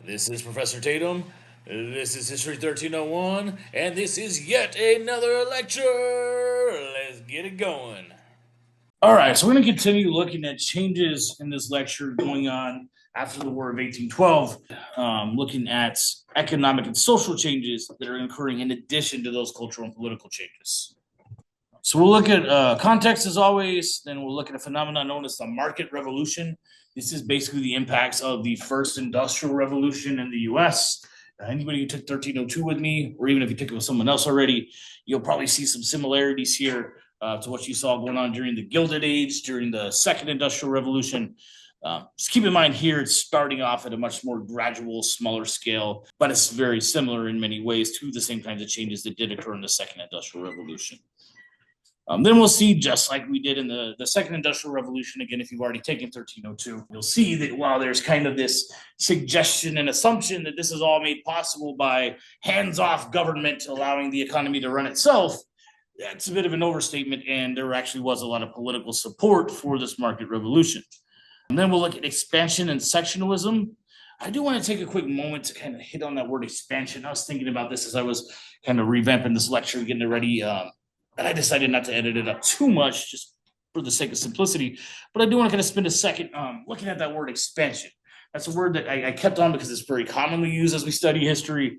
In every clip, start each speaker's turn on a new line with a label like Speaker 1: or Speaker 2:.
Speaker 1: This is Professor Tatum. This is History 1301, and this is yet another lecture. Let's get it going. All right, so we're going to continue looking at changes in this lecture going on after the War of 1812, looking at economic and social changes that are occurring in addition to those cultural and political changes. So we'll look at context as always, then we'll look at a phenomenon known as the market revolution. This is basically the impacts of the first industrial revolution in the US. Anybody who took 1302 with me, or even if you took it with someone else already, you'll probably see some similarities here to what you saw going on during the Gilded Age, during the second industrial revolution. Just keep in mind here, it's starting off at a much more gradual, smaller scale, but it's very similar in many ways to the same kinds of changes that did occur in the second industrial revolution. Then we'll see, just like we did in the second industrial revolution, again, if you've already taken 1302, you'll see that while there's kind of this suggestion and assumption that this is all made possible by hands-off government allowing the economy to run itself, that's a bit of an overstatement, and there actually was a lot of political support for this market revolution. And then we'll look at expansion and sectionalism. I do want to take a quick moment to kind of hit on that word expansion. I was thinking about this as I was kind of revamping this lecture, getting it ready, and I decided not to edit it up too much just for the sake of simplicity. But I do want to kind of spend a second looking at that word expansion. That's a word that I kept on because it's very commonly used as we study history.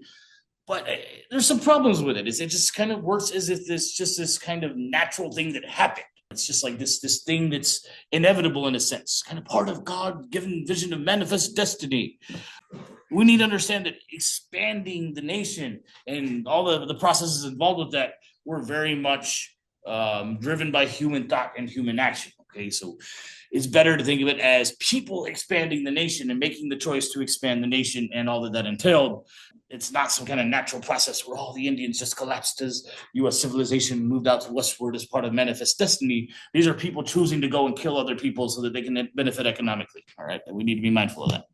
Speaker 1: But there's some problems with it. It just kind of works as if it's just this kind of natural thing that happened. It's just like this thing that's inevitable in a sense, kind of part of God-given vision of manifest destiny. We need to understand that expanding the nation and all the processes involved with that were very much driven by human thought and human action. Okay, so it's better to think of it as people expanding the nation and making the choice to expand the nation and all that entailed. It's not some kind of natural process where all the Indians just collapsed as U.S. civilization moved out to westward as part of manifest destiny. These are people choosing to go and kill other people so that they can benefit economically. All right, and we need to be mindful of that.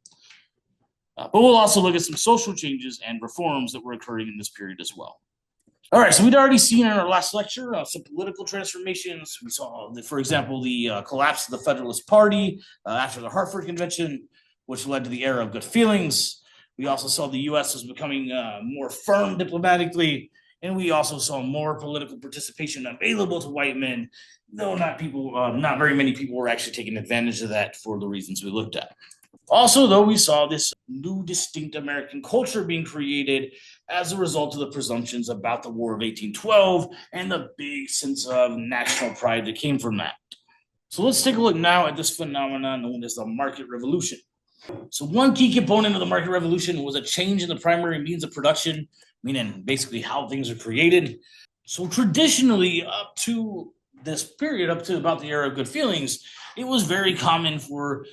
Speaker 1: But we'll also look at some social changes and reforms that were occurring in this period as well. All right, so we'd already seen in our last lecture some political transformations. We saw, for example, the collapse of the Federalist Party after the Hartford Convention, which led to the era of good feelings. We also saw the U.S. was becoming more firm diplomatically, and we also saw more political participation available to white men, though not very many people were actually taking advantage of that for the reasons we looked at. Also, though, we saw this new distinct American culture being created as a result of the presumptions about the War of 1812 and the big sense of national pride that came from that. So let's take a look now at this phenomenon known as the market revolution. So one key component of the market revolution was a change in the primary means of production, meaning basically how things are created. So traditionally, up to this period, up to about the era of good feelings, it was very common for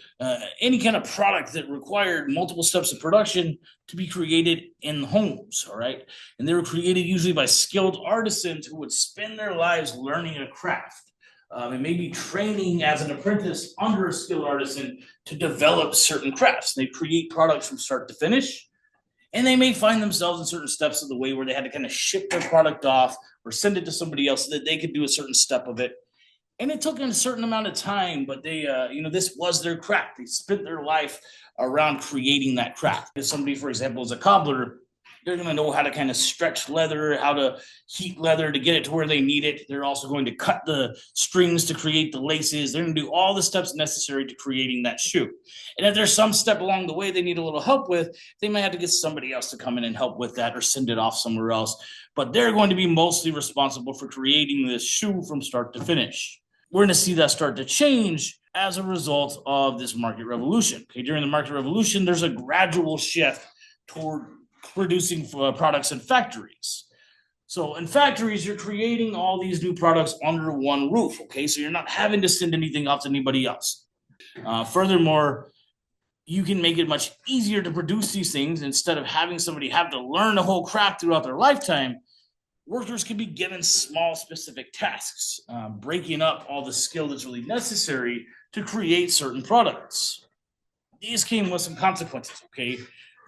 Speaker 1: any kind of product that required multiple steps of production to be created in homes, all right? And they were created usually by skilled artisans who would spend their lives learning a craft and maybe training as an apprentice under a skilled artisan to develop certain crafts. They create products from start to finish, and they may find themselves in certain steps of the way where they had to kind of ship their product off or send it to somebody else so that they could do a certain step of it. And it took a certain amount of time, but they, this was their craft. They spent their life around creating that craft. If somebody, for example, is a cobbler, they're going to know how to kind of stretch leather, how to heat leather to get it to where they need it. They're also going to cut the strings to create the laces. They're going to do all the steps necessary to creating that shoe. And if there's some step along the way they need a little help with, they might have to get somebody else to come in and help with that or send it off somewhere else. But they're going to be mostly responsible for creating this shoe from start to finish. We're going to see that start to change as a result of this market revolution. Okay, during the market revolution, there's a gradual shift toward producing products in factories. So in factories, you're creating all these new products under one roof. Okay, so you're not having to send anything off to anybody else. Furthermore, you can make it much easier to produce these things instead of having somebody have to learn a whole craft throughout their lifetime. Workers can be given small specific tasks, breaking up all the skill that's really necessary to create certain products. These came with some consequences, okay?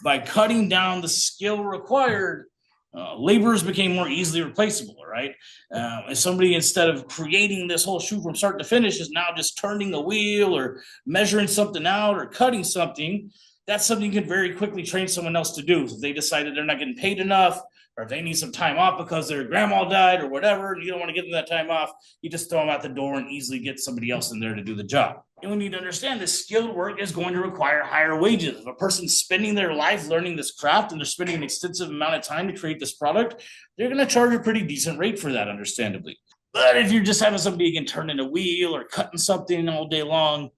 Speaker 1: By cutting down the skill required, laborers became more easily replaceable, right? If somebody, instead of creating this whole shoe from start to finish, is now just turning the wheel or measuring something out or cutting something, that's something you can very quickly train someone else to do. If they decided they're not getting paid enough, or if they need some time off because their grandma died or whatever, and you don't want to give them that time off, you just throw them out the door and easily get somebody else in there to do the job. And we need to understand that skilled work is going to require higher wages. If a person's spending their life learning this craft and they're spending an extensive amount of time to create this product, they're going to charge a pretty decent rate for that, understandably. But if you're just having somebody again turning a wheel or cutting something all day long,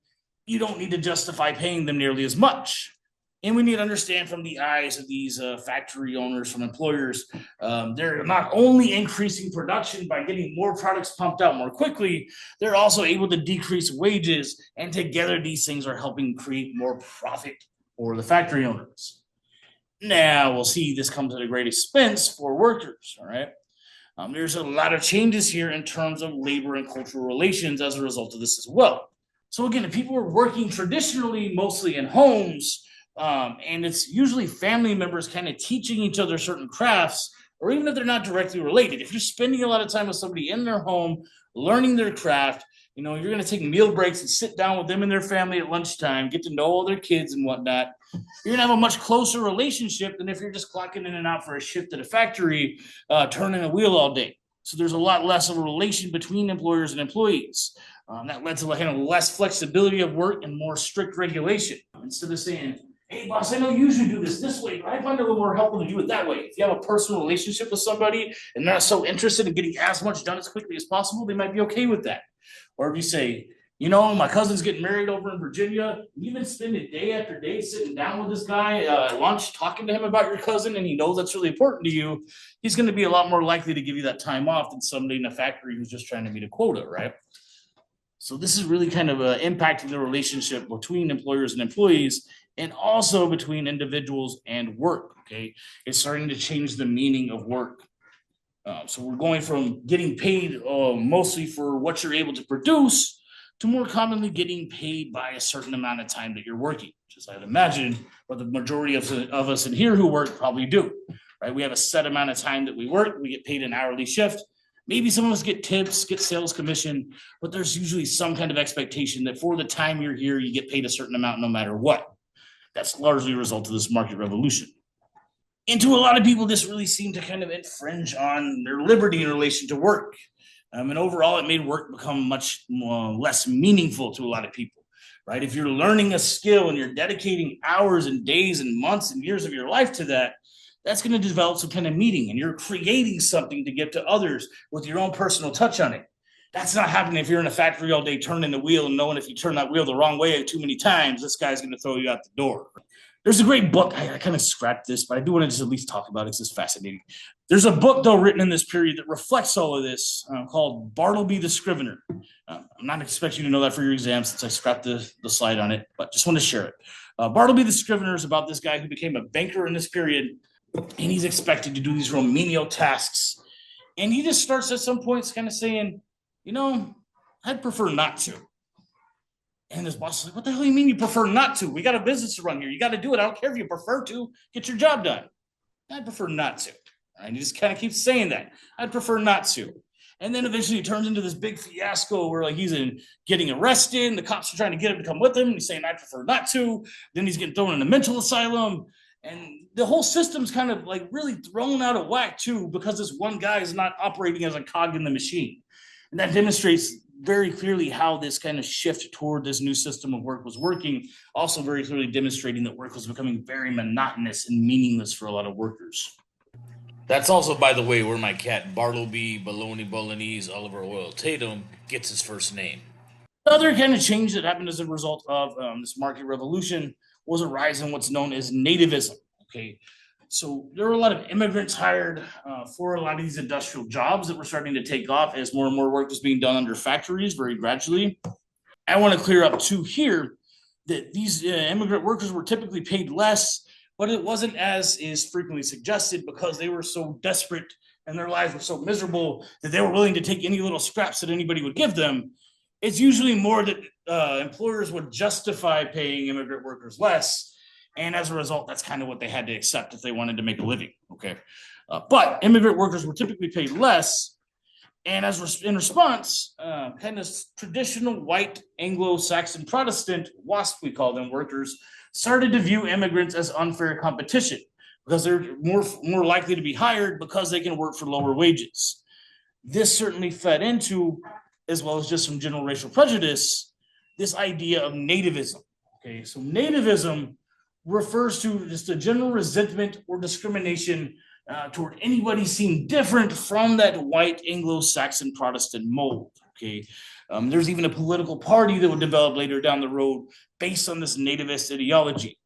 Speaker 1: you don't need to justify paying them nearly as much. And we need to understand from the eyes of these factory owners, from employers, they're not only increasing production by getting more products pumped out more quickly, they're also able to decrease wages. And together, these things are helping create more profit for the factory owners. Now, we'll see this comes at a great expense for workers, all right? There's a lot of changes here in terms of labor and cultural relations as a result of this as well. So again, if people are working traditionally mostly in homes, and it's usually family members kind of teaching each other certain crafts, or even if they're not directly related, if you're spending a lot of time with somebody in their home, learning their craft, you know, you're going to take meal breaks and sit down with them and their family at lunchtime, get to know all their kids and whatnot. You're going to have a much closer relationship than if you're just clocking in and out for a shift at a factory, turning a wheel all day. So there's a lot less of a relation between employers and employees. That led to kind of less flexibility of work and more strict regulation. Instead of saying, hey, boss, I know you usually do this way, but I find it a little more helpful to do it that way. If you have a personal relationship with somebody and they're not so interested in getting as much done as quickly as possible, they might be okay with that. Or if you say, you know, my cousin's getting married over in Virginia, you've been spending day after day sitting down with this guy at lunch, talking to him about your cousin, and he knows that's really important to you, he's going to be a lot more likely to give you that time off than somebody in a factory who's just trying to meet a quota, right? So this is really kind of impacting the relationship between employers and employees, and also between individuals and work, okay? It's starting to change the meaning of work. So we're going from getting paid mostly for what you're able to produce to more commonly getting paid by a certain amount of time that you're working, which is, I'd imagine, what the majority of us in here who work probably do, right? We have a set amount of time that we work, we get paid an hourly shift. Maybe some of us get tips, get sales commission, but there's usually some kind of expectation that for the time you're here, you get paid a certain amount no matter what. That's largely a result of this market revolution. And to a lot of people, this really seemed to kind of infringe on their liberty in relation to work. And overall, it made work become much less meaningful to a lot of people, right? If you're learning a skill and you're dedicating hours and days and months and years of your life to that, that's going to develop some kind of meaning, and you're creating something to give to others with your own personal touch on it. That's not happening if you're in a factory all day turning the wheel and knowing if you turn that wheel the wrong way too many times, this guy's going to throw you out the door. There's a great book. I kind of scrapped this, but I do want to just at least talk about it because it's fascinating. There's a book, though, written in this period that reflects all of this called Bartleby the Scrivener. I'm not expecting you to know that for your exam since I scrapped the slide on it, but just want to share it. Bartleby the Scrivener is about this guy who became a banker in this period, and he's expected to do these real menial tasks. And he just starts at some points kind of saying, you know, I'd prefer not to. And his boss is like, what the hell do you mean you prefer not to? We got a business to run here. You got to do it. I don't care if you prefer to. Get your job done. I'd prefer not to. And he just kind of keeps saying that. I'd prefer not to. And then eventually it turns into this big fiasco where like he's getting arrested and the cops are trying to get him to come with him. And he's saying, I prefer not to. Then he's getting thrown in a mental asylum. And the whole system's kind of like really thrown out of whack too, because this one guy is not operating as a cog in the machine. And that demonstrates very clearly how this kind of shift toward this new system of work was working, also very clearly demonstrating that work was becoming very monotonous and meaningless for a lot of workers. That's also, by the way, where my cat Bartleby Baloney Bolognese Oliver Oil Tatum gets his first name. Another kind of change that happened as a result of this market revolution was a rise in what's known as nativism. Okay, so there were a lot of immigrants hired for a lot of these industrial jobs that were starting to take off as more and more work was being done under factories very gradually. I want to clear up too here that these immigrant workers were typically paid less, but it wasn't as is frequently suggested because they were so desperate and their lives were so miserable that they were willing to take any little scraps that anybody would give them. It's usually more that employers would justify paying immigrant workers less. And as a result, that's kind of what they had to accept if they wanted to make a living, okay? But immigrant workers were typically paid less. And in response, kind of traditional white Anglo-Saxon Protestant, WASP we call them, workers, started to view immigrants as unfair competition because they're more likely to be hired because they can work for lower wages. This certainly fed into, as well as just some general racial prejudice, this idea of nativism. Okay, so nativism refers to just a general resentment or discrimination toward anybody seen different from that white Anglo-Saxon Protestant mold. Okay, there's even a political party that would develop later down the road based on this nativist ideology,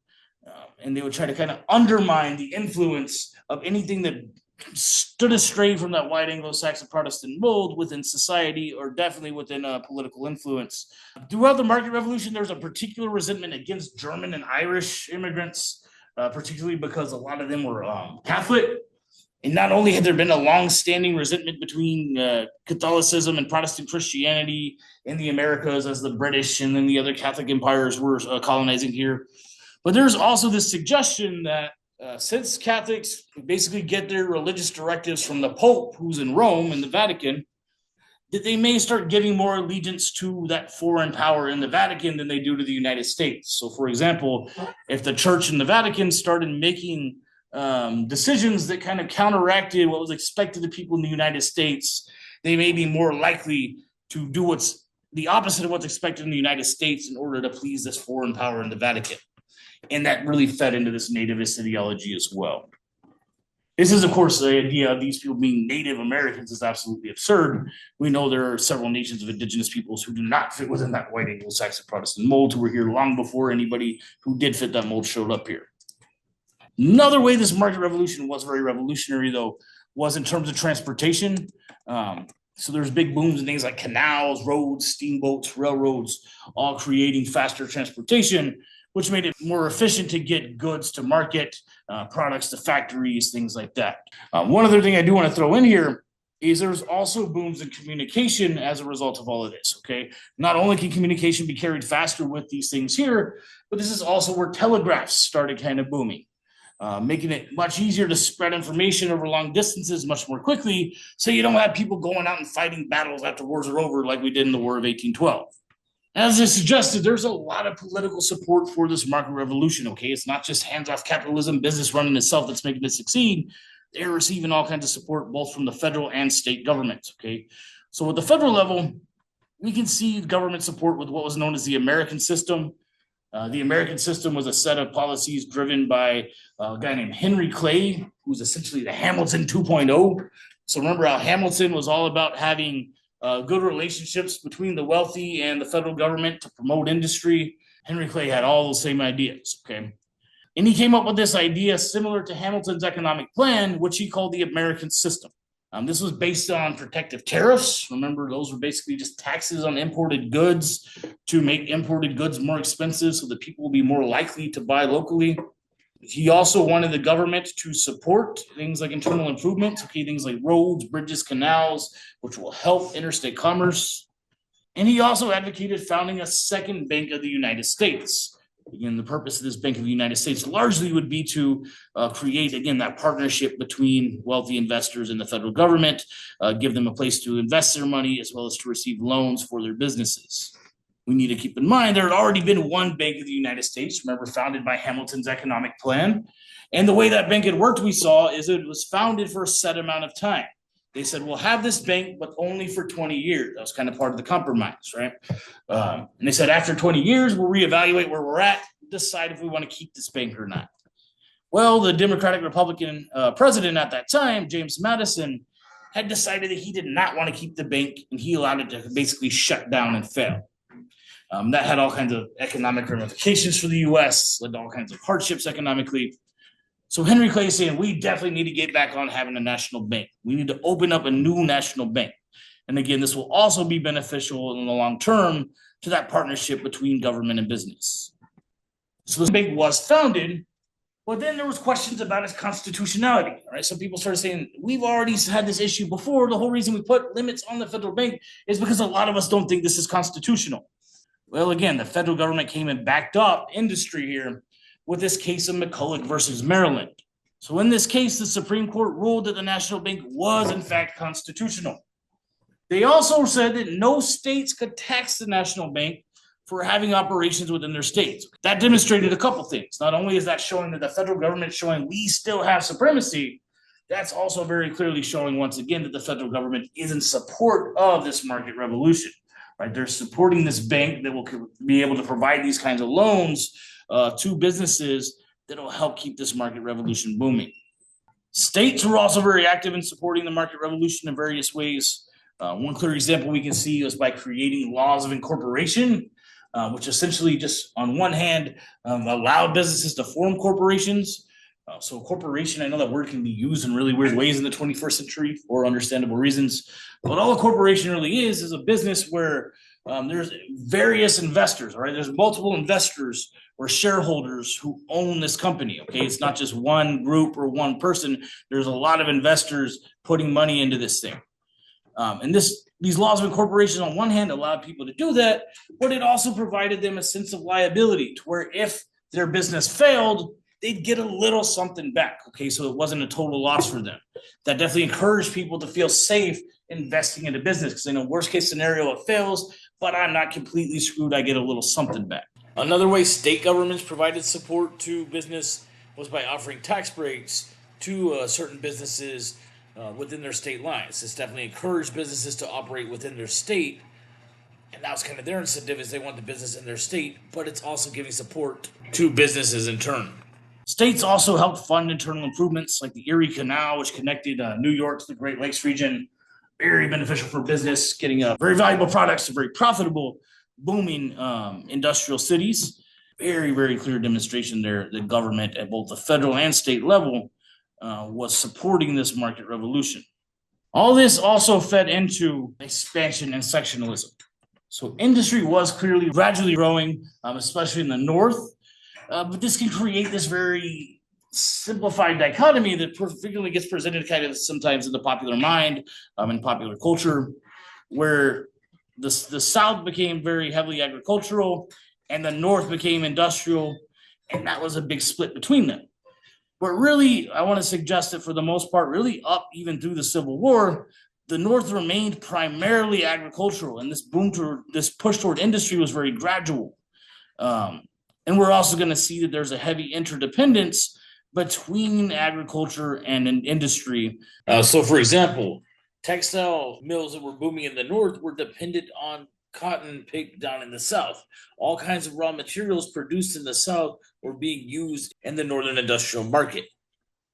Speaker 1: and they would try to kind of undermine the influence of anything that stood astray from that white Anglo-Saxon Protestant mold within society, or definitely within political influence. Throughout the Market Revolution, there was a particular resentment against German and Irish immigrants, particularly because a lot of them were Catholic. And not only had there been a long-standing resentment between Catholicism and Protestant Christianity in the Americas as the British and then the other Catholic empires were colonizing here, but there's also this suggestion that since Catholics basically get their religious directives from the Pope, who's in Rome and the Vatican, that they may start giving more allegiance to that foreign power in the Vatican than they do to the United States. So, for example, if the Church and the Vatican started making decisions that kind of counteracted what was expected of people in the United States, they may be more likely to do what's the opposite of what's expected in the United States in order to please this foreign power in the Vatican. And that really fed into this nativist ideology as well. This is, of course, the idea of these people being Native Americans is absolutely absurd. We know there are several nations of indigenous peoples who do not fit within that white Anglo-Saxon Protestant mold, who were here long before anybody who did fit that mold showed up here. Another way this market revolution was very revolutionary, though, was in terms of transportation. So there's big booms and things like canals, roads, steamboats, railroads, all creating faster transportation, which made it more efficient to get goods to market, products to factories, things like that. One other thing I do want to throw in here is there's also booms in communication as a result of all of this, okay? Not only can communication be carried faster with these things here, but this is also where telegraphs started kind of booming, making it much easier to spread information over long distances much more quickly, so you don't have people going out and fighting battles after wars are over like we did in the War of 1812. As I suggested, there's a lot of political support for this market revolution, okay? It's not just hands-off capitalism, business running itself that's making it succeed. They're receiving all kinds of support, both from the federal and state governments, okay? So at the federal level, we can see government support with what was known as the American System. The American System was a set of policies driven by a guy named Henry Clay, who's essentially the Hamilton 2.0. So remember how Hamilton was all about having good relationships between the wealthy and the federal government to promote industry. Henry Clay had all those same ideas, okay? And he came up with this idea similar to Hamilton's economic plan, which he called the American System. This was based on protective tariffs. Remember, those were basically just taxes on imported goods to make imported goods more expensive so that people will be more likely to buy locally. He also wanted the government to support things like internal improvements, okay, things like roads, bridges, canals, which will help interstate commerce. And he also advocated founding a second Bank of the United States. Again, the purpose of this Bank of the United States largely would be to create, again, that partnership between wealthy investors and the federal government, give them a place to invest their money as well as to receive loans for their businesses. We need to keep in mind there had already been one Bank of the United States, remember, founded by Hamilton's economic plan. And the way that bank had worked, we saw, is it was founded for a set amount of time. They said, we'll have this bank, but only for 20 years. That was kind of part of the compromise, right? And they said, after 20 years, we'll reevaluate where we're at, decide if we want to keep this bank or not. Well, the Democratic Republican president at that time, James Madison, had decided that he did not want to keep the bank, and he allowed it to basically shut down and fail. That had all kinds of economic ramifications for the U.S., led to all kinds of hardships economically. So Henry Clay is saying, we definitely need to get back on having a national bank. We need to open up a new national bank. And again, this will also be beneficial in the long term to that partnership between government and business. So this bank was founded, but then there was questions about its constitutionality. Right? Some people started saying, we've already had this issue before. The whole reason we put limits on the federal bank is because a lot of us don't think this is constitutional. Well, again, the federal government came and backed up industry here with this case of McCulloch versus Maryland. So in this case, the Supreme Court ruled that the national bank was in fact constitutional. They also said that no states could tax the national bank for having operations within their states. That demonstrated a couple things. Not only is that showing that the federal government is showing we still have supremacy, that's also very clearly showing once again that the federal government is in support of this market revolution. Right? They're supporting this bank that will be able to provide these kinds of loans to businesses that will help keep this market revolution booming. States were also very active in supporting the market revolution in various ways. One clear example we can see is by creating laws of incorporation, which essentially just on one hand allowed businesses to form corporations. So corporation, I know that word can be used in really weird ways in the 21st century for understandable reasons. But all a corporation really is a business where there's various investors, all right? There's multiple investors or shareholders who own this company, okay? It's not just one group or one person. There's a lot of investors putting money into this thing. And these laws of incorporation on one hand allowed people to do that, but it also provided them a sense of liability to where if their business failed, they'd get a little something back, okay? So it wasn't a total loss for them. That definitely encouraged people to feel safe investing in a business because in a worst case scenario, it fails, but I'm not completely screwed. I get a little something back. Another way state governments provided support to business was by offering tax breaks to certain businesses within their state lines. This definitely encouraged businesses to operate within their state, and that was kind of their incentive is they want the business in their state, but it's also giving support to businesses in turn. States also helped fund internal improvements like the Erie Canal, which connected New York to the Great Lakes region. Very beneficial for business, getting very valuable products to very profitable, booming industrial cities. Very, very clear demonstration there that government at both the federal and state level was supporting this market revolution. All this also fed into expansion and sectionalism. So industry was clearly gradually growing, especially in the north. But this can create this very simplified dichotomy that frequently gets presented kind of sometimes in the popular mind, in popular culture, where the South became very heavily agricultural and the North became industrial, and that was a big split between them. But really, I want to suggest that for the most part, really up even through the Civil War, the North remained primarily agricultural, and this push toward industry was very gradual. And we're also going to see that there's a heavy interdependence between agriculture and an industry. So, for example, textile mills that were booming in the North were dependent on cotton picked down in the South. All kinds of raw materials produced in the South were being used in the Northern industrial market.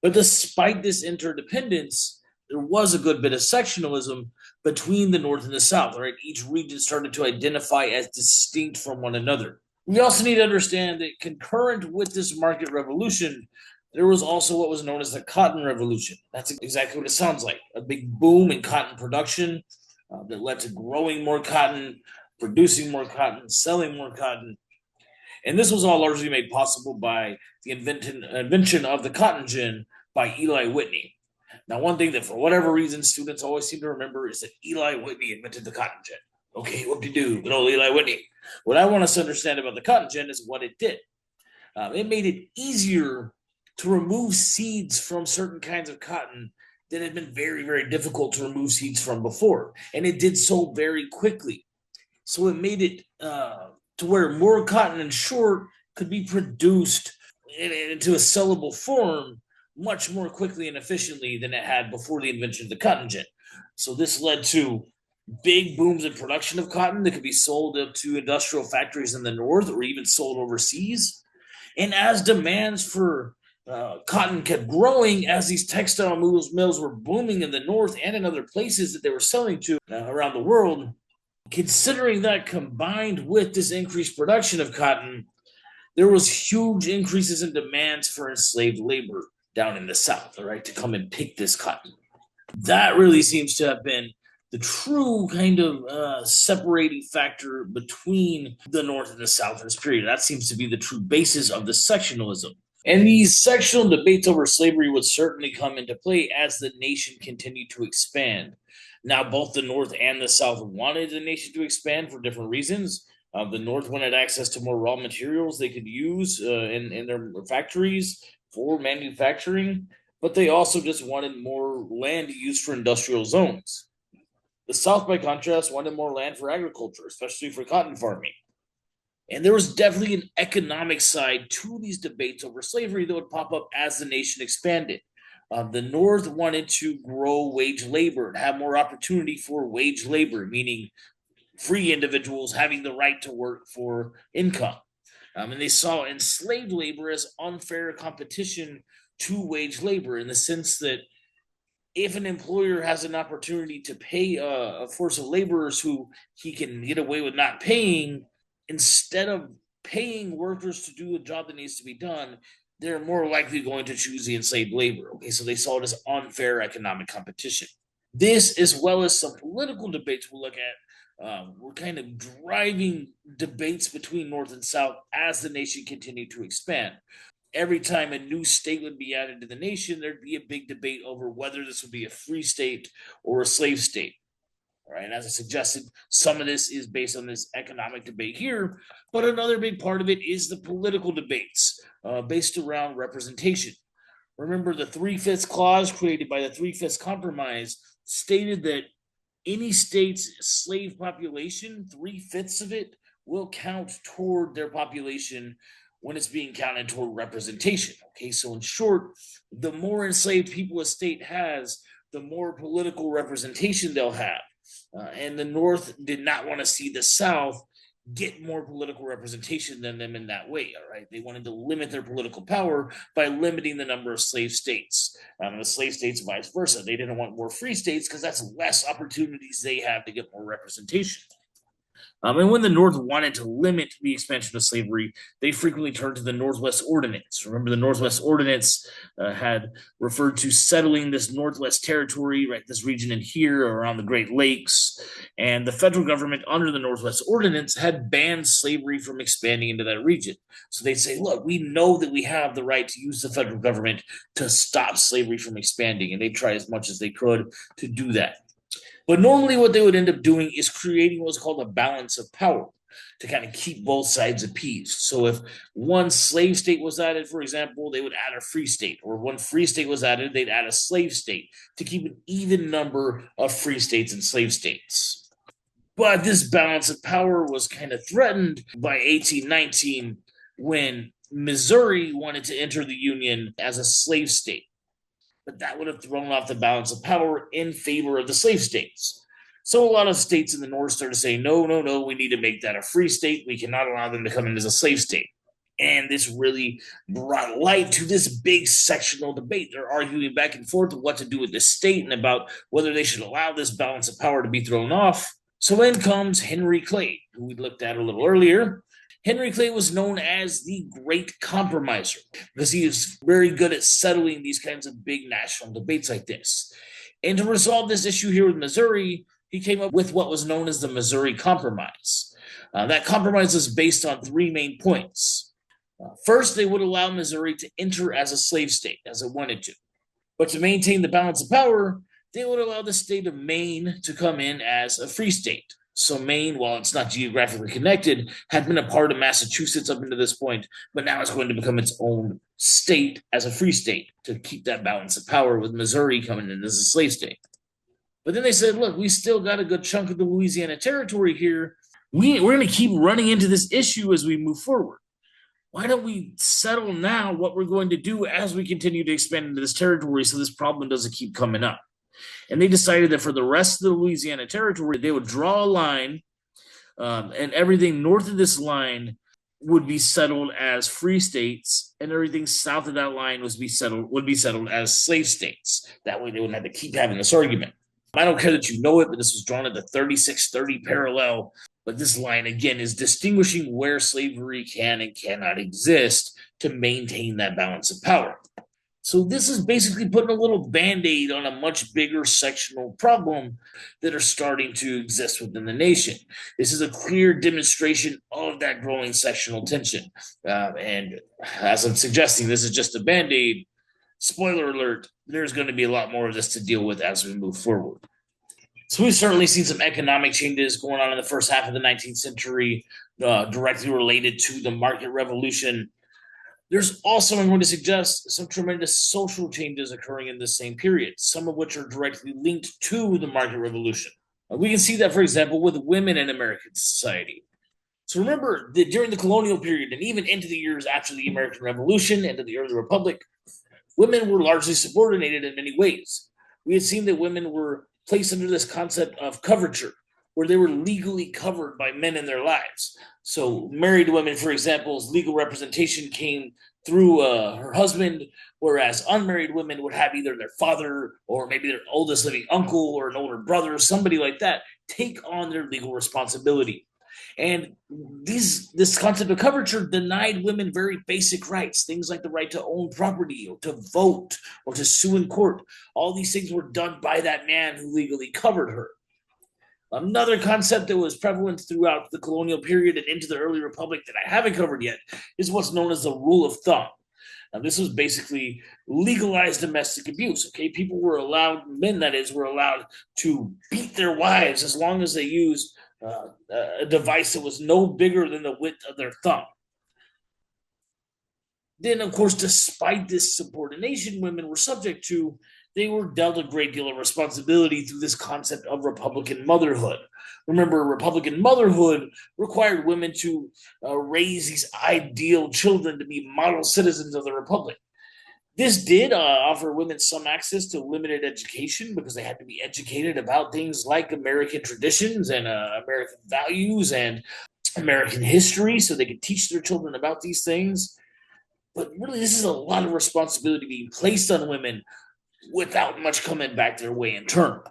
Speaker 1: But despite this interdependence, there was a good bit of sectionalism between the North and the South, right? Each region started to identify as distinct from one another. We also need to understand that concurrent with this market revolution, there was also what was known as the cotton revolution. That's exactly what it sounds like. A big boom in cotton production that led to growing more cotton, producing more cotton, selling more cotton. And this was all largely made possible by the invention of the cotton gin by Eli Whitney. Now, one thing that for whatever reason students always seem to remember is that Eli Whitney invented the cotton gin. Okay, what did you do? Good old Eli Whitney. What I want us to understand about the cotton gin is what it did. It made it easier to remove seeds from certain kinds of cotton that had been very, very difficult to remove seeds from before. And it did so very quickly. So it made it to where more cotton in short could be produced into a sellable form much more quickly and efficiently than it had before the invention of the cotton gin. So this led to big booms in production of cotton that could be sold up to industrial factories in the North or even sold overseas. And as demands for cotton kept growing, as these textile mills were booming in the North and in other places that they were selling to around the world, considering that combined with this increased production of cotton, there was huge increases in demands for enslaved labor down in the South, all right, to come and pick this cotton. That really seems to have been the true kind of separating factor between the North and the South in this period. That seems to be the true basis of the sectionalism. And these sectional debates over slavery would certainly come into play as the nation continued to expand. Now, both the North and the South wanted the nation to expand for different reasons. The North wanted access to more raw materials they could use in their factories for manufacturing, but they also just wanted more land used for industrial zones. The South, by contrast, wanted more land for agriculture, especially for cotton farming. And there was definitely an economic side to these debates over slavery that would pop up as the nation expanded. The North wanted to grow wage labor and have more opportunity for wage labor, meaning free individuals having the right to work for income. And they saw enslaved labor as unfair competition to wage labor in the sense that if an employer has an opportunity to pay a force of laborers who he can get away with not paying, instead of paying workers to do a job that needs to be done, they're more likely going to choose the enslaved labor. Okay, so they saw it as unfair economic competition. This, as well as some political debates we'll look at, were kind of driving debates between North and South as the nation continued to expand. Every time a new state would be added to the nation, there'd be a big debate over whether this would be a free state or a slave state. All right, and as I suggested, some of this is based on this economic debate here, but another big part of it is the political debates based around representation. Remember, the 3/5 clause created by the 3/5 compromise stated that any state's slave population, 3/5 of it, will count toward their population when it's being counted toward representation. Okay, so in short, the more enslaved people a state has, the more political representation they'll have. And the North did not want to see the South get more political representation than them in that way. All right, they wanted to limit their political power by limiting the number of slave states. The slave states, vice versa, they didn't want more free states because that's less opportunities they have to get more representation. And when the North wanted to limit the expansion of slavery, they frequently turned to the Northwest Ordinance. Remember, the Northwest Ordinance had referred to settling this Northwest Territory, right, this region in here around the Great Lakes. And the federal government, under the Northwest Ordinance, had banned slavery from expanding into that region. So they'd say, look, we know that we have the right to use the federal government to stop slavery from expanding. And they try as much as they could to do that. But normally what they would end up doing is creating what's called a balance of power to kind of keep both sides appeased. So if one slave state was added, for example, they would add a free state, or one free state was added, they'd add a slave state to keep an even number of free states and slave states. But this balance of power was kind of threatened by 1819 when Missouri wanted to enter the Union as a slave state. But that would have thrown off the balance of power in favor of the slave states. So a lot of states in the North started saying, no, we need to make that a free state. We cannot allow them to come in as a slave state. And this really brought light to this big sectional debate. They're arguing back and forth what to do with this state and about whether they should allow this balance of power to be thrown off. So in comes Henry Clay, who we looked at a little earlier. Henry Clay was known as the Great Compromiser because he is very good at settling these kinds of big national debates like this. And to resolve this issue here with Missouri, he came up with what was known as the Missouri Compromise. That compromise is based on three main points. First, they would allow Missouri to enter as a slave state, as it wanted to. But to maintain the balance of power, they would allow the state of Maine to come in as a free state. So Maine, while it's not geographically connected, had been a part of Massachusetts up until this point, but now it's going to become its own state as a free state to keep that balance of power with Missouri coming in as a slave state. But then they said, look, we still got a good chunk of the Louisiana Territory here. We're going to keep running into this issue as we move forward. Why don't we settle now what we're going to do as we continue to expand into this territory so this problem doesn't keep coming up? And they decided that for the rest of the Louisiana Territory, they would draw a line, and everything north of this line would be settled as free states, and everything south of that line would be settled as slave states. That way they wouldn't have to keep having this argument. I don't care that you know it, but this was drawn at the 3630 parallel. But this line, again, is distinguishing where slavery can and cannot exist to maintain that balance of power. So this is basically putting a little Band-Aid on a much bigger sectional problem that are starting to exist within the nation. This is a clear demonstration of that growing sectional tension. And as I'm suggesting, this is just a Band-Aid. Spoiler alert, there's going to be a lot more of this to deal with as we move forward. So we've certainly seen some economic changes going on in the first half of the 19th century, directly related to the market revolution. There's also, I'm going to suggest, some tremendous social changes occurring in this same period, some of which are directly linked to the market revolution. We can see that, for example, with women in American society. So remember that during the colonial period and even into the years after the American Revolution and the early Republic, women were largely subordinated in many ways. We had seen that women were placed under this concept of coverture, where they were legally covered by men in their lives. So, married women, for example's legal representation came through her husband, whereas unmarried women would have either their father or maybe their oldest living uncle or an older brother, somebody like that, take on their legal responsibility. And this concept of coverture denied women very basic rights, things like the right to own property or to vote or to sue in court. All these things were done by that man who legally covered her. Another concept that was prevalent throughout the colonial period and into the early republic that I haven't covered yet is what's known as the rule of thumb. Now, this was basically legalized domestic abuse. Okay, people were allowed, men that is, were allowed to beat their wives as long as they used a device that was no bigger than the width of their thumb. Then, of course, despite this subordination women were subject to, they were dealt a great deal of responsibility through this concept of Republican motherhood. Remember, Republican motherhood required women to raise these ideal children to be model citizens of the Republic. This did offer women some access to limited education because they had to be educated about things like American traditions and American values and American history so they could teach their children about these things. But really, this is a lot of responsibility being placed on women without much coming back their way in turn.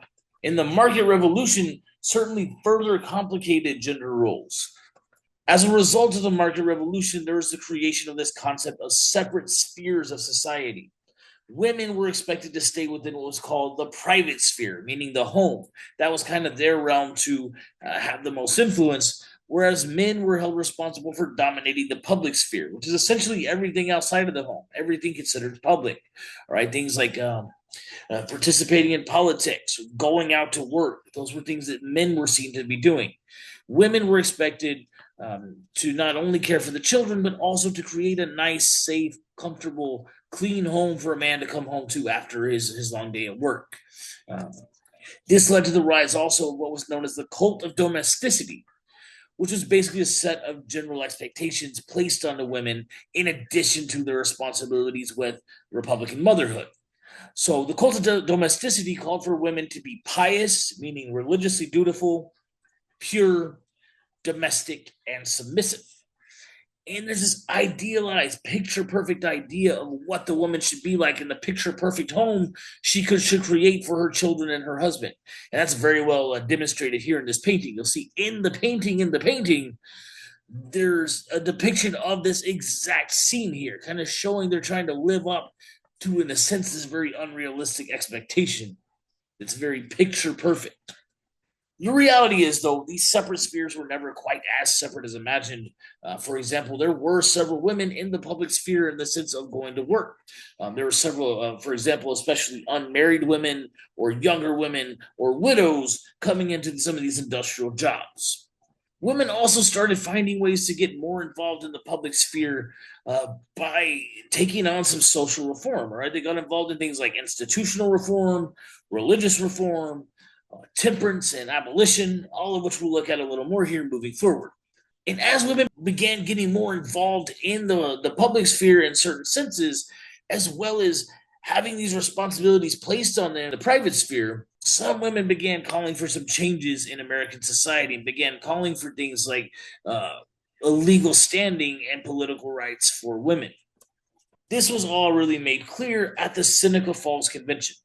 Speaker 1: And the market revolution certainly further complicated gender roles. As a result of the market revolution, there was the creation of this concept of separate spheres of society. Women were expected to stay within what was called the private sphere, meaning the home. That was kind of their realm to have the most influence, whereas men were held responsible for dominating the public sphere, which is essentially everything outside of the home, everything considered public. All right, things like participating in politics, going out to work. Those were things that men were seen to be doing. Women were expected to not only care for the children, but also to create a nice, safe, comfortable, clean home for a man to come home to after his long day at work. This led to the rise also of what was known as the cult of domesticity, which was basically a set of general expectations placed on the women in addition to their responsibilities with Republican motherhood. So the cult of domesticity called for women to be pious, meaning religiously dutiful, pure, domestic, and submissive. And there's this idealized, picture perfect idea of what the woman should be like in the picture perfect home should create for her children and her husband. And that's very well demonstrated here in this painting. You'll see in the painting, there's a depiction of this exact scene here, kind of showing they're trying to live up to, in a sense, this very unrealistic expectation. It's very picture perfect. The reality is, though, these separate spheres were never quite as separate as imagined. For example, there were several women in the public sphere in the sense of going to work. There were several, for example, especially unmarried women or younger women or widows coming into some of these industrial jobs. Women also started finding ways to get more involved in the public sphere by taking on some social reform. Right? They got involved in things like institutional reform, religious reform, temperance and abolition, all of which we'll look at a little more here moving forward. And as women began getting more involved in the public sphere in certain senses, as well as having these responsibilities placed on them in the private sphere, some women began calling for some changes in American society and began calling for things like a legal standing and political rights for women. This was all really made clear at the Seneca Falls Convention.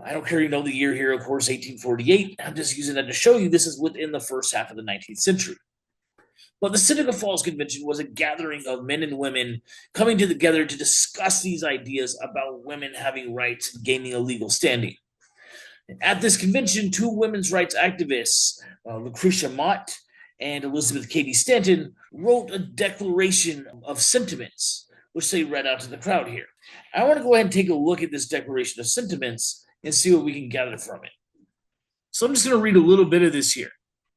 Speaker 1: I don't care you know the year here, of course, 1848. I'm just using that to show you this is within the first half of the 19th century. But the Seneca Falls Convention was a gathering of men and women coming together to discuss these ideas about women having rights and gaining a legal standing. At this convention, two women's rights activists, Lucretia Mott and Elizabeth Cady Stanton, wrote a declaration of sentiments, which they read out to the crowd here. I want to go ahead and take a look at this declaration of sentiments and see what we can gather from it. So I'm just going to read a little bit of this here.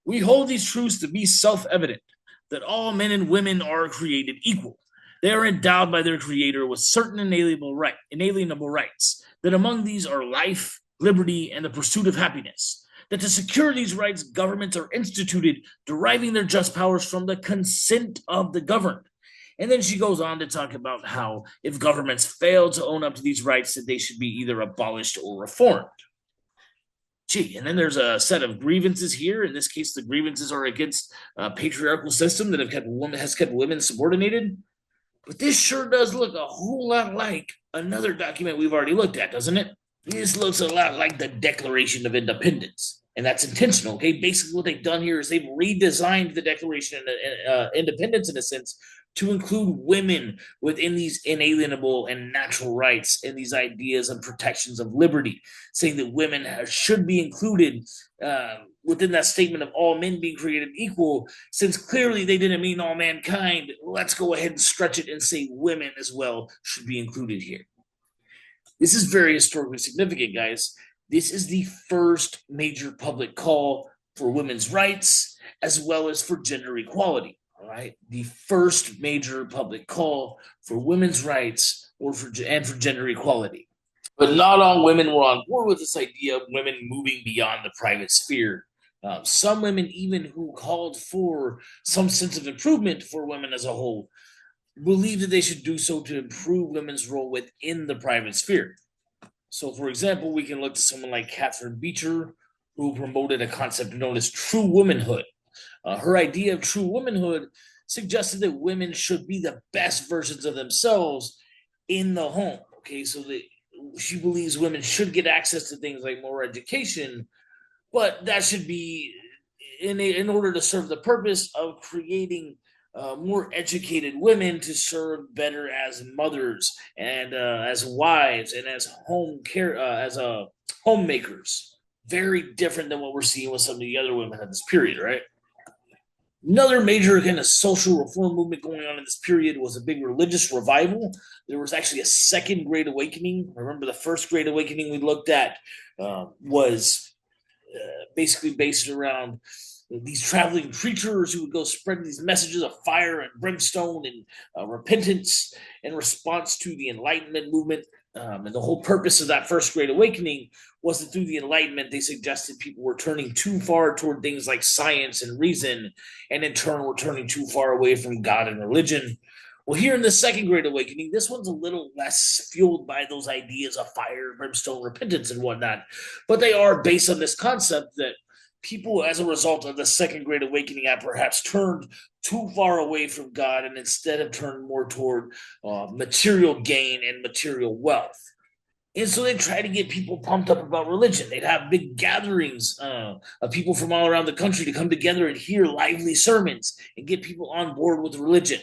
Speaker 1: We hold these truths to be self-evident, that all men and women are created equal. They are endowed by their Creator with certain inalienable rights, that among these are life, liberty, and the pursuit of happiness, that to secure these rights, governments are instituted, deriving their just powers from the consent of the governed. And then she goes on to talk about how if governments fail to own up to these rights, that they should be either abolished or reformed. Gee, and then there's a set of grievances here. In this case, the grievances are against a patriarchal system that has kept women subordinated. But this sure does look a whole lot like another document we've already looked at, doesn't it? This looks a lot like the Declaration of Independence. And that's intentional, okay? Basically, what they've done here is they've redesigned the Declaration of Independence, in a sense, to include women within these inalienable and natural rights and these ideas and protections of liberty, saying that women should be included within that statement of all men being created equal. Since clearly they didn't mean all mankind, let's go ahead and stretch it and say women as well should be included here. This is very historically significant, guys. This is the first major public call for women's rights as well as for gender equality. All right, the first major public call for women's rights and for gender equality. But not all women were on board with this idea of women moving beyond the private sphere. Some women, even who called for some sense of improvement for women as a whole, believed that they should do so to improve women's role within the private sphere. So, for example, we can look to someone like Catherine Beecher, who promoted a concept known as true womanhood. Her idea of true womanhood suggested that women should be the best versions of themselves in the home. Okay, so that she believes women should get access to things like more education, but that should be in order to serve the purpose of creating more educated women to serve better as mothers and as wives and as homemakers. Very different than what we're seeing with some of the other women at this period, right? Another major kind of social reform movement going on in this period was a big religious revival. There was actually a second Great Awakening. Remember, the first Great Awakening we looked at was basically based around these traveling preachers who would go spreading these messages of fire and brimstone and repentance in response to the Enlightenment movement. And the whole purpose of that first Great Awakening was that through the Enlightenment, they suggested people were turning too far toward things like science and reason, and in turn were turning too far away from God and religion. Well, here in the second Great Awakening, this one's a little less fueled by those ideas of fire, brimstone, repentance, and whatnot, but they are based on this concept that people, as a result of the second Great Awakening, have perhaps turned too far away from God and instead have turned more toward material gain and material wealth. And so they try to get people pumped up about religion. They'd have big gatherings of people from all around the country to come together and hear lively sermons and get people on board with religion.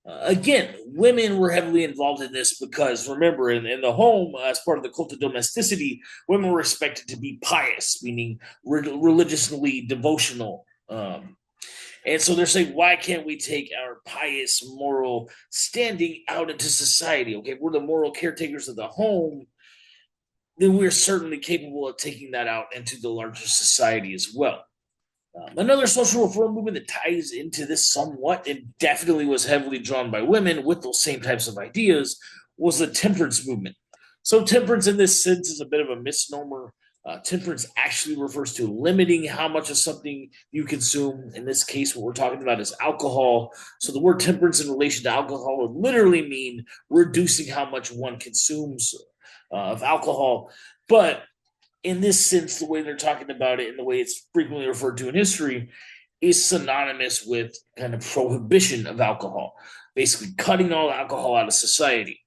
Speaker 1: Again, women were heavily involved in this because, remember, in the home, as part of the cult of domesticity, women were expected to be pious, meaning religiously devotional. And so they're saying, why can't we take our pious moral standing out into society? Okay, if we're the moral caretakers of the home, then we're certainly capable of taking that out into the larger society as well. Another social reform movement that ties into this somewhat and definitely was heavily drawn by women with those same types of ideas was the temperance movement. So temperance in this sense is a bit of a misnomer. Temperance actually refers to limiting how much of something you consume. In this case, what we're talking about is alcohol. So the word temperance in relation to alcohol would literally mean reducing how much one consumes of alcohol. But in this sense, the way they're talking about it and the way it's frequently referred to in history is synonymous with kind of prohibition of alcohol, basically cutting all alcohol out of society.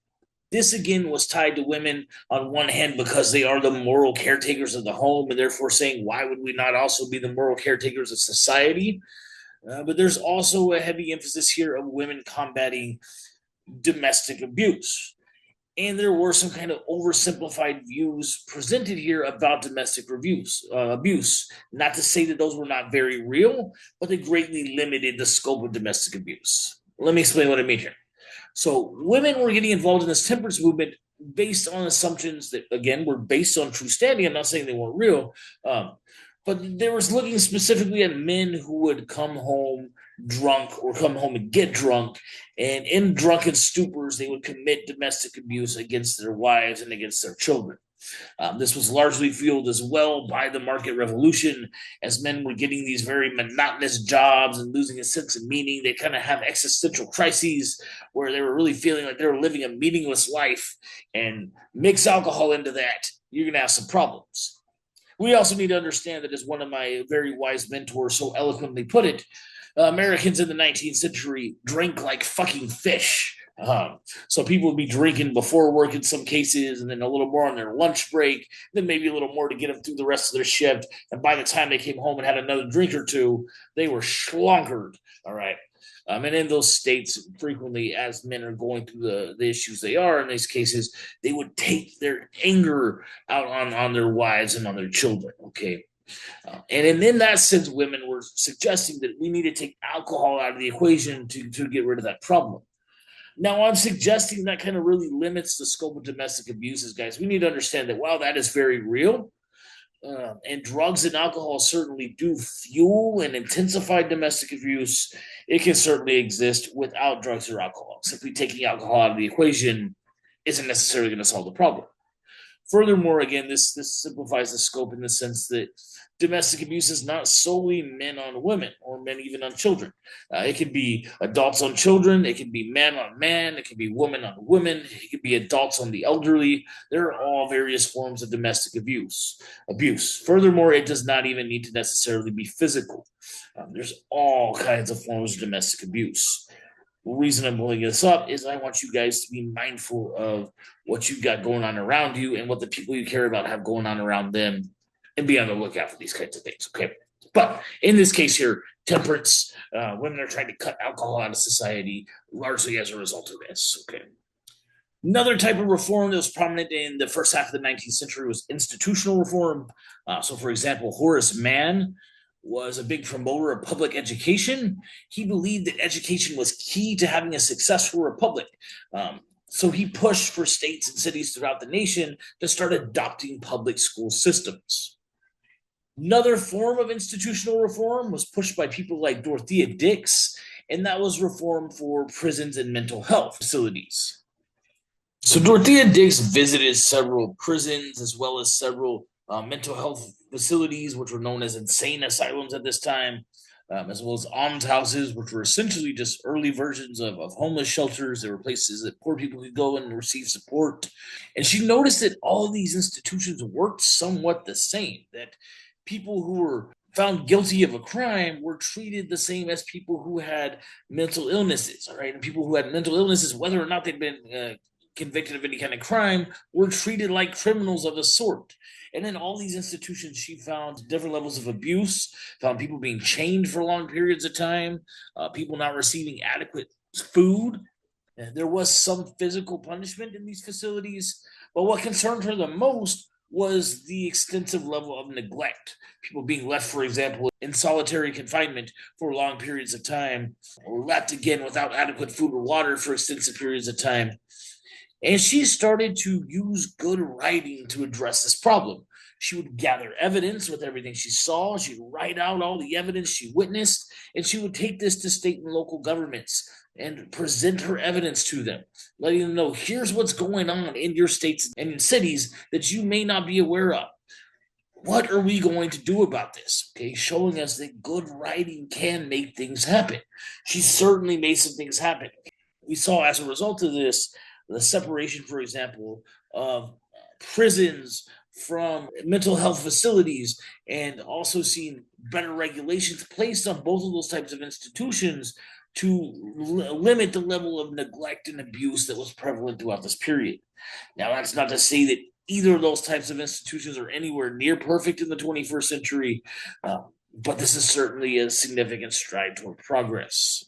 Speaker 1: This, again, was tied to women on one hand because they are the moral caretakers of the home and therefore saying, why would we not also be the moral caretakers of society? But there's also a heavy emphasis here of women combating domestic abuse. And there were some kind of oversimplified views presented here about domestic abuse. Not to say that those were not very real, but they greatly limited the scope of domestic abuse. Let me explain what I mean here. So women were getting involved in this temperance movement based on assumptions that, again, were based on true standing. I'm not saying they weren't real, but they were looking specifically at men who would come home drunk or come home and get drunk. And in drunken stupors, they would commit domestic abuse against their wives and against their children. This was largely fueled as well by the market revolution, as men were getting these very monotonous jobs and losing a sense of meaning. They kind of have existential crises where they were really feeling like they were living a meaningless life, and mix alcohol into that, you're going to have some problems. We also need to understand that, as one of my very wise mentors so eloquently put it, Americans in the 19th century drank like fucking fish. So people would be drinking before work in some cases, and then a little more on their lunch break, then maybe a little more to get them through the rest of their shift. And by the time they came home and had another drink or two, they were schlonkered. All right. And in those states, frequently, as men are going through the issues they are in these cases, they would take their anger out on their wives and on their children. Okay. And in that sense, women were suggesting that we need to take alcohol out of the equation to get rid of that problem. Now, I'm suggesting that kind of really limits the scope of domestic abuses, guys. We need to understand that while that is very real, and drugs and alcohol certainly do fuel and intensify domestic abuse, it can certainly exist without drugs or alcohol. Simply taking alcohol out of the equation isn't necessarily going to solve the problem. Furthermore, again, this simplifies the scope in the sense that domestic abuse is not solely men on women or men even on children. It can be adults on children. It can be man on man. It can be woman on women. It can be adults on the elderly. There are all various forms of domestic abuse. Furthermore, it does not even need to necessarily be physical. There's all kinds of forms of domestic abuse. The reason I'm pulling this up is I want you guys to be mindful of what you've got going on around you and what the people you care about have going on around them, and be on the lookout for these kinds of things. Okay. But in this case here, temperance, women are trying to cut alcohol out of society largely as a result of this. Okay. Another type of reform that was prominent in the first half of the 19th century was institutional reform. So, for example, Horace Mann was a big promoter of public education. He believed that education was key to having a successful republic. So he pushed for states and cities throughout the nation to start adopting public school systems. Another form of institutional reform was pushed by people like Dorothea Dix, and that was reform for prisons and mental health facilities. So Dorothea Dix visited several prisons as well as several mental health facilities, which were known as insane asylums at this time, as well as almshouses, which were essentially just early versions of homeless shelters. There were places that poor people could go and receive support. And she noticed that all of these institutions worked somewhat the same, that people who were found guilty of a crime were treated the same as people who had mental illnesses, all right? And people who had mental illnesses, whether or not they'd been convicted of any kind of crime, were treated like criminals of a sort. And in all these institutions, she found different levels of abuse, found people being chained for long periods of time, people not receiving adequate food. And there was some physical punishment in these facilities, but what concerned her the most was the extensive level of neglect. People being left, for example, in solitary confinement for long periods of time, or left again without adequate food or water for extensive periods of time. And she started to use good writing to address this problem. She would gather evidence with everything she saw. She'd write out all the evidence she witnessed, and she would take this to state and local governments and present her evidence to them, letting them know, here's what's going on in your states and in cities that you may not be aware of. What are we going to do about this? Okay, showing us that good writing can make things happen. She certainly made some things happen. We saw as a result of this, the separation, for example, of prisons from mental health facilities, and also seeing better regulations placed on both of those types of institutions to limit the level of neglect and abuse that was prevalent throughout this period. Now, that's not to say that either of those types of institutions are anywhere near perfect in the 21st century, but this is certainly a significant stride toward progress.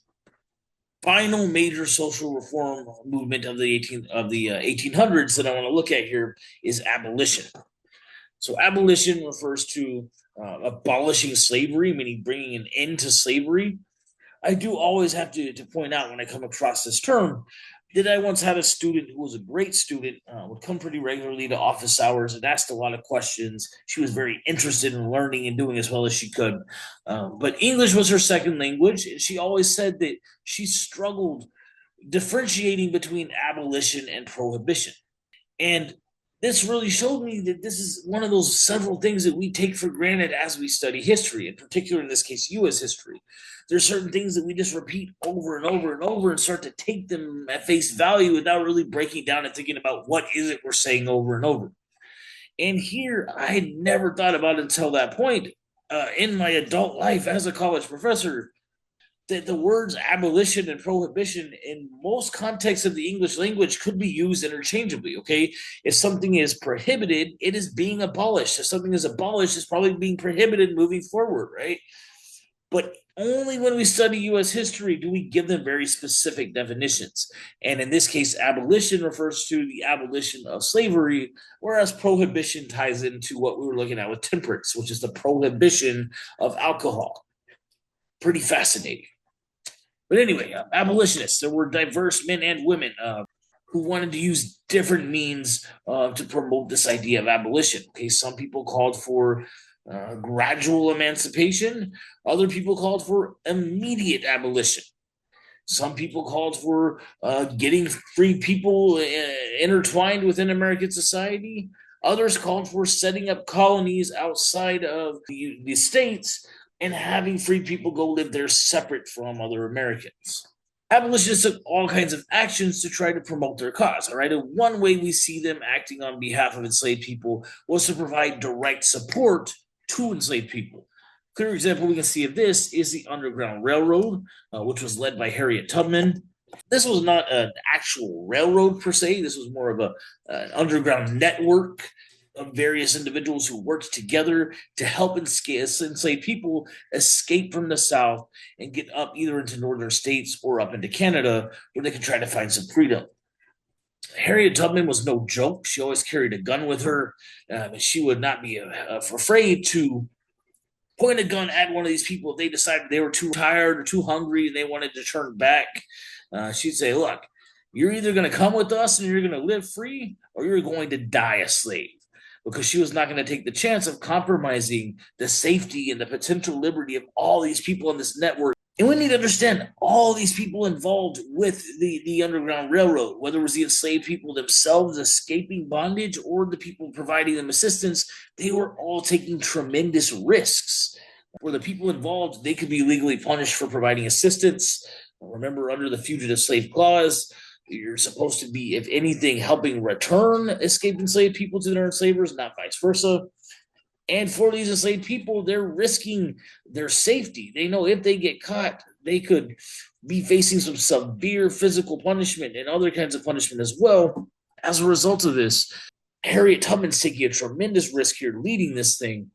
Speaker 1: Final major social reform movement of the 1800s that I want to look at here is abolition. So abolition refers to abolishing slavery, meaning bringing an end to slavery. I do always have to point out when I come across this term, That I once had a student who was a great student, would come pretty regularly to office hours and asked a lot of questions. She was very interested in learning and doing as well as she could. But English was her second language, and she always said that she struggled differentiating between abolition and prohibition. And this really showed me that this is one of those several things that we take for granted as we study history, in particular, in this case, US history. There's certain things that we just repeat over and over and over and start to take them at face value without really breaking down and thinking about what is it we're saying over and over. And here, I had never thought about it until that point in my adult life as a college professor that the words abolition and prohibition in most contexts of the English language could be used interchangeably. Okay. If something is prohibited, it is being abolished. If something is abolished, it's probably being prohibited moving forward, right? But only when we study US history do we give them very specific definitions. And in this case, abolition refers to the abolition of slavery, whereas prohibition ties into what we were looking at with temperance, which is the prohibition of alcohol. Pretty fascinating. But anyway, abolitionists, there were diverse men and women who wanted to use different means to promote this idea of abolition. Okay, some people called for gradual emancipation, other people called for immediate abolition. Some people called for getting free people intertwined within American society. Others called for setting up colonies outside of the states and having free people go live there separate from other Americans. Abolitionists took all kinds of actions to try to promote their cause. All right. And one way we see them acting on behalf of enslaved people was to provide direct support to enslaved people. Clear example we can see of this is the Underground Railroad, which was led by Harriet Tubman. This was not an actual railroad per se. This was more of an underground network of various individuals who worked together to help enslaved people escape from the South and get up either into northern states or up into Canada where they could try to find some freedom. Harriet Tubman was no joke. She always carried a gun with her. She would not be afraid to point a gun at one of these people if they decided they were too tired or too hungry and they wanted to turn back. She'd say, look, you're either going to come with us and you're going to live free or you're going to die a slave. Because she was not going to take the chance of compromising the safety and the potential liberty of all these people in this network. And we need to understand all these people involved with the Underground Railroad, whether it was the enslaved people themselves escaping bondage or the people providing them assistance, they were all taking tremendous risks. For the people involved, they could be legally punished for providing assistance. Remember, under the Fugitive Slave Clause, you're supposed to be, if anything, helping return escaped enslaved people to their enslavers, not vice versa. And for these enslaved people, they're risking their safety. They know if they get caught, they could be facing some severe physical punishment and other kinds of punishment as well. As a result of this, Harriet Tubman's taking a tremendous risk here leading this thing.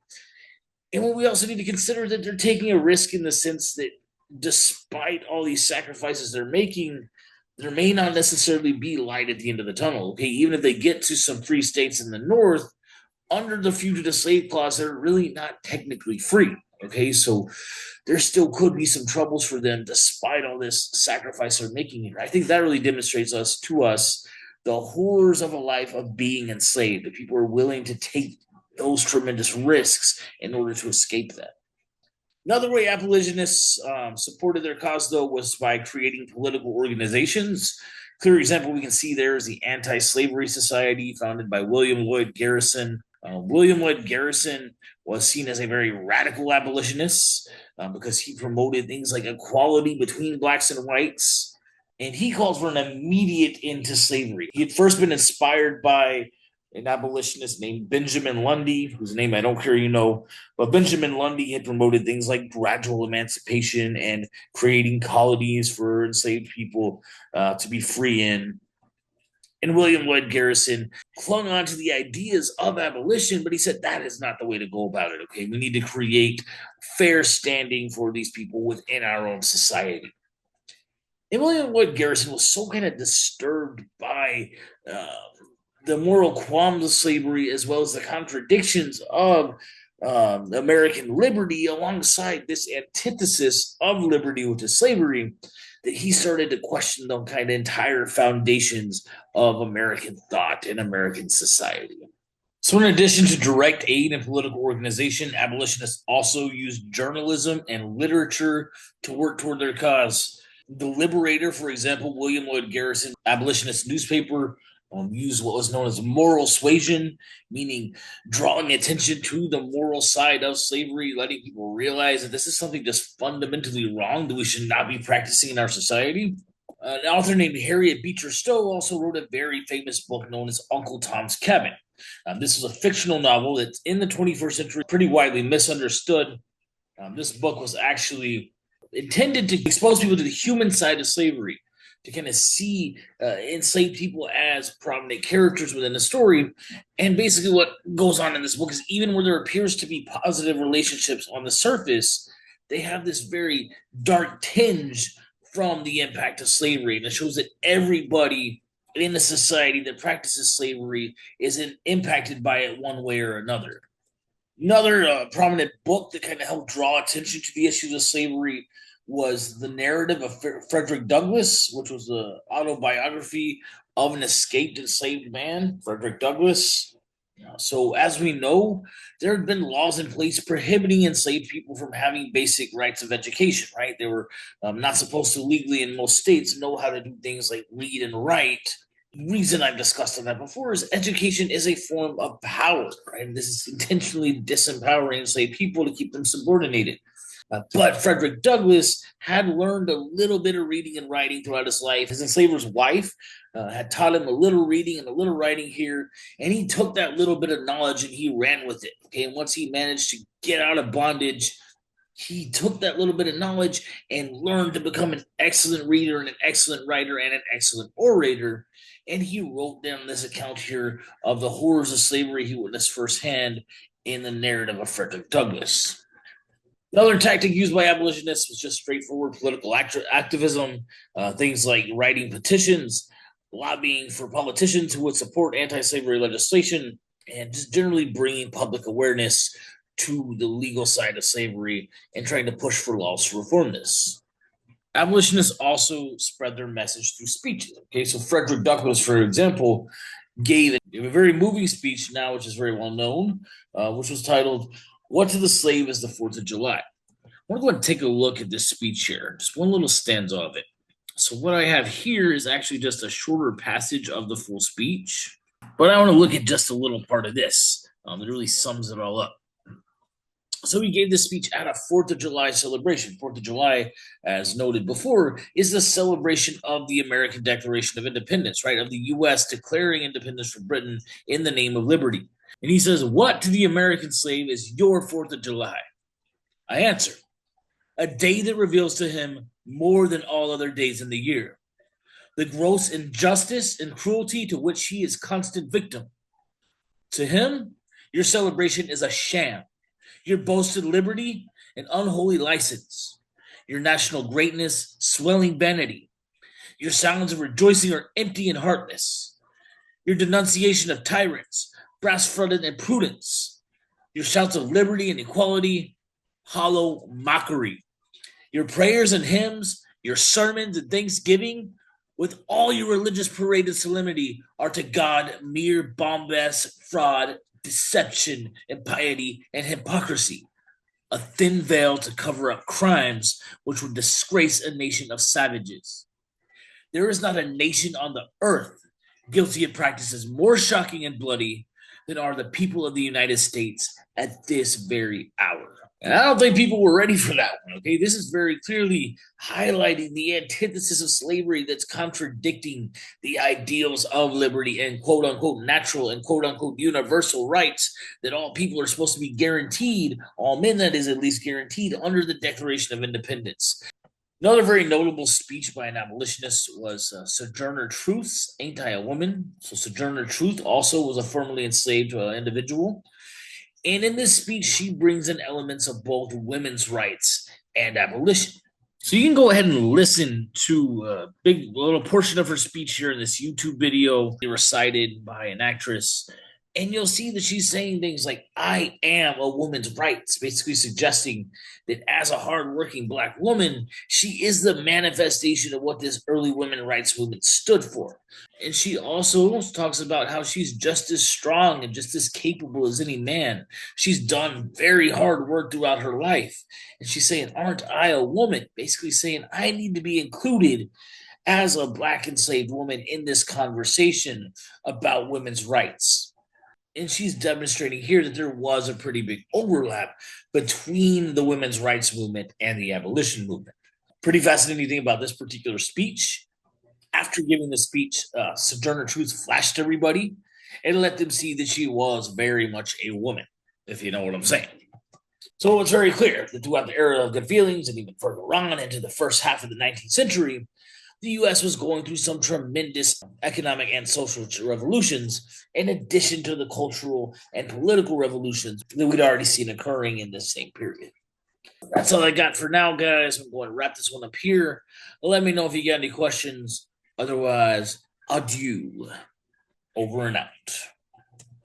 Speaker 1: And we also need to consider that they're taking a risk in the sense that despite all these sacrifices they're making, there may not necessarily be light at the end of the tunnel. Okay, even if they get to some free states in the north, under the Fugitive Slave Clause, they're really not technically free. Okay, so there still could be some troubles for them despite all this sacrifice they're making here. I think that really demonstrates to us the horrors of a life of being enslaved. That people are willing to take those tremendous risks in order to escape that. Another way abolitionists supported their cause, though, was by creating political organizations. Clear example we can see there is the Anti-Slavery Society, founded by William Lloyd Garrison. William Lloyd Garrison was seen as a very radical abolitionist because he promoted things like equality between blacks and whites. And he called for an immediate end to slavery. He had first been inspired by an abolitionist named Benjamin Lundy, whose name I don't care you know, but Benjamin Lundy had promoted things like gradual emancipation and creating colonies for enslaved people to be free in. And William Lloyd Garrison clung on to the ideas of abolition, but he said that is not the way to go about it. Okay, we need to create fair standing for these people within our own society. And William Lloyd Garrison was so kind of disturbed by the moral qualms of slavery as well as the contradictions of American liberty alongside this antithesis of liberty, which is slavery, that he started to question the kind of entire foundations of American thought and American society. So, in addition to direct aid and political organization, abolitionists also used journalism and literature to work toward their cause. The Liberator, for example, William Lloyd Garrison, abolitionist newspaper, used what was known as moral suasion, meaning drawing attention to the moral side of slavery, letting people realize that this is something just fundamentally wrong that we should not be practicing in our society. An author named Harriet Beecher Stowe also wrote a very famous book known as Uncle Tom's Cabin. This is a fictional novel that's in the 21st century, pretty widely misunderstood. This book was actually intended to expose people to the human side of slavery, to kind of see enslaved people as prominent characters within the story. And basically what goes on in this book is even where there appears to be positive relationships on the surface, they have this very dark tinge from the impact of slavery. And it shows that everybody in a society that practices slavery is impacted by it one way or another. Another prominent book that kind of helped draw attention to the issues of slavery was The Narrative of Frederick Douglass, which was the autobiography of an escaped enslaved man, Frederick Douglass. So, as we know, there had been laws in place prohibiting enslaved people from having basic rights of education, right? They were not supposed to legally, in most states, know how to do things like read and write. The reason I've discussed on that before is education is a form of power, right? And this is intentionally disempowering enslaved people to keep them subordinated. But Frederick Douglass had learned a little bit of reading and writing throughout his life. His enslaver's wife had taught him a little reading and a little writing here, and he took that little bit of knowledge and he ran with it. Okay, and once he managed to get out of bondage, he took that little bit of knowledge and learned to become an excellent reader and an excellent writer and an excellent orator. And he wrote down this account here of the horrors of slavery he witnessed firsthand in The Narrative of Frederick Douglass. Another tactic used by abolitionists was just straightforward political activism, things like writing petitions, lobbying for politicians who would support anti-slavery legislation, and just generally bringing public awareness to the legal side of slavery and trying to push for laws to reform this. Abolitionists also spread their message through speeches. Okay, so Frederick Douglass, for example, gave a very moving speech now, which is very well known, which was titled, "What to the Slave is the 4th of July?" I want to go and take a look at this speech here, just one little stanza of it. So what I have here is actually just a shorter passage of the full speech, but I want to look at just a little part of this. It really sums it all up. So he gave this speech at a 4th of July celebration. 4th of July, as noted before, is the celebration of the American Declaration of Independence, right? Of the U.S. declaring independence from Britain in the name of liberty. And he says, "What to the American slave is your 4th of July?" I answer, "A day that reveals to him more than all other days in the year the gross injustice and cruelty to which he is constant victim. To him, your celebration is a sham, your boasted liberty an unholy license, your national greatness swelling vanity. Your sounds of rejoicing are empty and heartless. Your denunciation of tyrants, brass-fronted imprudence. Your shouts of liberty and equality, hollow mockery. Your prayers and hymns, your sermons and thanksgiving, with all your religious parade and solemnity, are to God mere bombast, fraud, deception, impiety, and hypocrisy, a thin veil to cover up crimes which would disgrace a nation of savages. There is not a nation on the earth guilty of practices more shocking and bloody than are the people of the United States at this very hour." And I don't think people were ready for that one, okay? This is very clearly highlighting the antithesis of slavery that's contradicting the ideals of liberty and quote-unquote natural and quote-unquote universal rights that all people are supposed to be guaranteed, all men that is at least guaranteed, under the Declaration of Independence. Another very notable speech by an abolitionist was Sojourner Truth's "Ain't I a Woman?" So Sojourner Truth also was a formerly enslaved individual. And in this speech, she brings in elements of both women's rights and abolition. So you can go ahead and listen to a little portion of her speech here in this YouTube video recited by an actress. And you'll see that she's saying things like, I am a woman's rights, basically suggesting that as a hardworking Black woman, she is the manifestation of what this early women rights movement stood for. And she also talks about how she's just as strong and just as capable as any man. She's done very hard work throughout her life. And she's saying, aren't I a woman? Basically saying, I need to be included as a Black enslaved woman in this conversation about women's rights. And she's demonstrating here that there was a pretty big overlap between the women's rights movement and the abolition movement. Pretty fascinating thing about this particular speech. After giving the speech, Sojourner Truth flashed everybody and let them see that she was very much a woman, if you know what I'm saying. So it's very clear that throughout the era of good feelings and even further on into the first half of the 19th century, the US was going through some tremendous economic and social revolutions, in addition to the cultural and political revolutions that we'd already seen occurring in this same period. That's all I got for now, guys. I'm going to wrap this one up here. Let me know if you got any questions. Otherwise, adieu. Over and out.